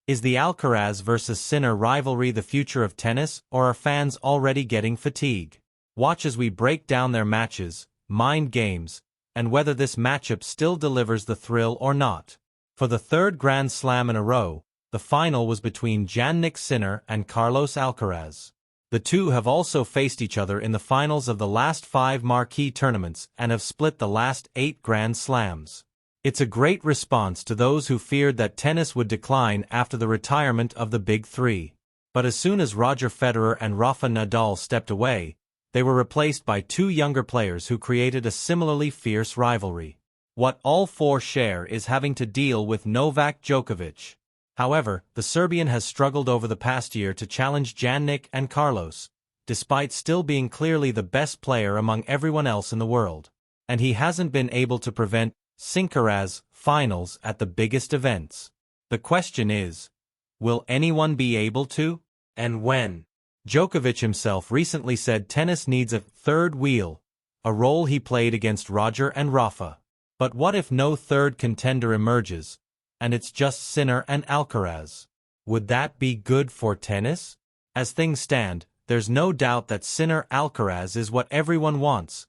Is the Alcaraz vs Sinner rivalry the future of tennis, or are fans already getting fatigue? Watch as we break down their matches, mind games, and whether this matchup still delivers the thrill or not. For the third Grand Slam in a row, the final was between Jannik Sinner and Carlos Alcaraz. The two have also faced each other in the finals of the last 5 marquee tournaments and have split the last 8 Grand Slams. It's a great response to those who feared that tennis would decline after the retirement of the Big Three. But as soon as Roger Federer and Rafa Nadal stepped away, they were replaced by 2 younger players who created a similarly fierce rivalry. What all 4 share is having to deal with Novak Djokovic. However, the Serbian has struggled over the past year to challenge Jannik and Carlos, despite still being clearly the best player among everyone else in the world. And he hasn't been able to prevent Alcaraz finals at the biggest events. The question is, will anyone be able to? And when? Djokovic himself recently said tennis needs a third wheel, a role he played against Roger and Rafa. But what if no third contender emerges, and it's just Sinner and Alcaraz? Would that be good for tennis? As things stand, there's no doubt that Sinner-Alcaraz is what everyone wants,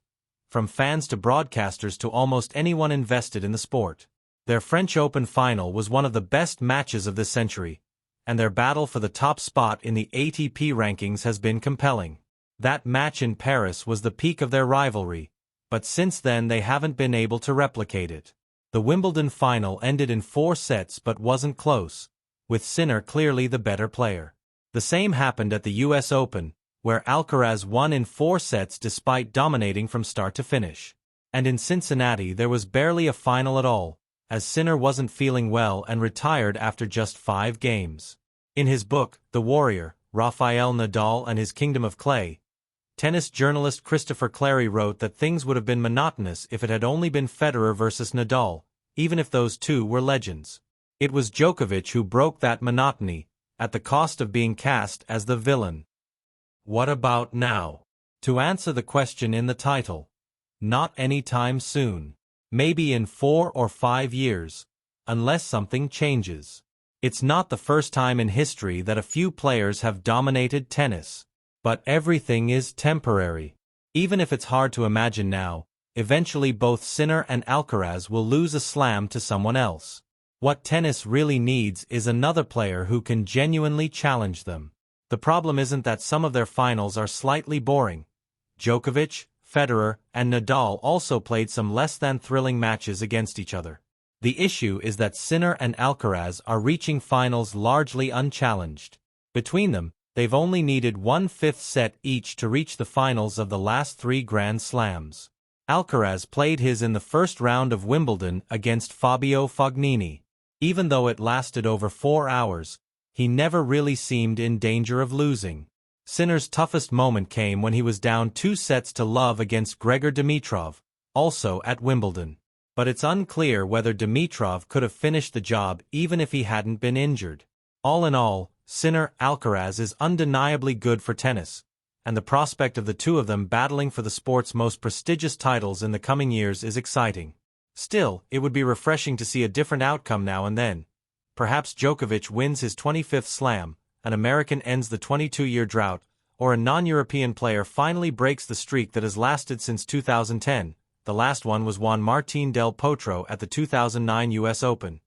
from fans to broadcasters to almost anyone invested in the sport. Their French Open final was one of the best matches of this century, and their battle for the top spot in the ATP rankings has been compelling. That match in Paris was the peak of their rivalry, but since then they haven't been able to replicate it. The Wimbledon final ended in 4 sets but wasn't close, with Sinner clearly the better player. The same happened at the US Open, where Alcaraz won in 4 sets despite dominating from start to finish. And in Cincinnati there was barely a final at all, as Sinner wasn't feeling well and retired after just 5 games. In his book, The Warrior, Rafael Nadal and His Kingdom of Clay, tennis journalist Christopher Clarey wrote that things would have been monotonous if it had only been Federer versus Nadal, even if those two were legends. It was Djokovic who broke that monotony, at the cost of being cast as the villain. What about now? To answer the question in the title, not anytime soon. Maybe in 4 or 5 years, unless something changes. It's not the first time in history that a few players have dominated tennis. But everything is temporary. Even if it's hard to imagine now, eventually both Sinner and Alcaraz will lose a slam to someone else. What tennis really needs is another player who can genuinely challenge them. The problem isn't that some of their finals are slightly boring. Djokovic, Federer, and Nadal also played some less-than-thrilling matches against each other. The issue is that Sinner and Alcaraz are reaching finals largely unchallenged. Between them, they've only needed 1/5 set each to reach the finals of the last 3 Grand Slams. Alcaraz played his in the first round of Wimbledon against Fabio Fognini. Even though it lasted over 4 hours, he never really seemed in danger of losing. Sinner's toughest moment came when he was down 2-0 against Grigor Dimitrov, also at Wimbledon. But it's unclear whether Dimitrov could have finished the job even if he hadn't been injured. All in all, Sinner-Alcaraz is undeniably good for tennis, and the prospect of the two of them battling for the sport's most prestigious titles in the coming years is exciting. Still, it would be refreshing to see a different outcome now and then. Perhaps Djokovic wins his 25th slam, an American ends the 22-year drought, or a non-European player finally breaks the streak that has lasted since 2010. The last one was Juan Martín del Potro at the 2009 US Open.